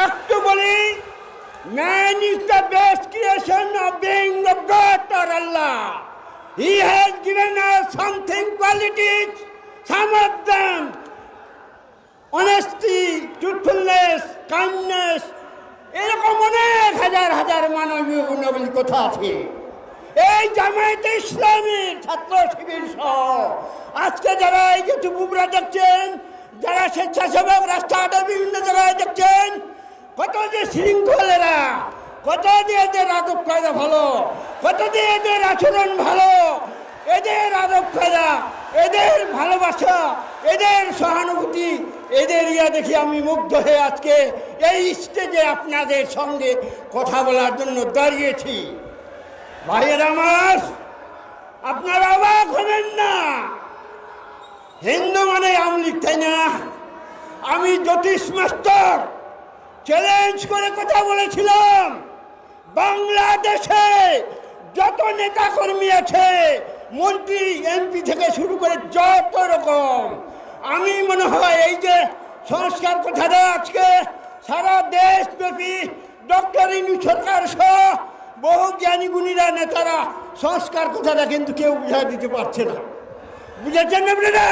একটু বলি, man is the best creation of being of God or Allah. He has given us something qualities, some of them honesty, truthfulness, kindness, এরকম অনেক হাজার হাজার মানবীয় গুণাবলী কথা আছে। এই জামায়াতে ইসলামীর ছাত্র শিবির সহ আজকে যারা এই যে টুকুরা দেখছেন, যারা স্বেচ্ছাসেবক রাস্তাঘাটে বিভিন্ন জায়গায় দেখছেন, কত যে শৃঙ্খলেরা, কত যে এদের আদব কায়দা ভালো, কত যে এদের আচরণ ভালো, এদের আদব কায়দা, এদের ভালোবাসা, এদের সহানুভূতি, এদের দেখি আমি মুগ্ধ হয়ে আজকে এই স্টেজে আপনাদের সঙ্গে কথা বলার জন্য দাঁড়িয়েছি। ভাইয়ের আমার, আপনারা অবাক হবেন না, হিন্দু মানে আমলিক, তাই না? আমি জ্যোতিষ মাস্টার চ্যালেঞ্জ করে কথা বলেছিলাম, বাংলাদেশে যত নেতা কর্মী আছে, মন্ত্রী এমপি থেকে শুরু করে যত রকম, আমি মনে হয় এই যে সংস্কার কথাটা আজকে সারা দেশব্যাপী ডক্টর ইউনূস সরকার সহ বহু জ্ঞানী গুণীরা নেতারা সংস্কার কথাটা কিন্তু কেউ বুঝাই দিতে পারছে না। বুঝেছেন আপনারা?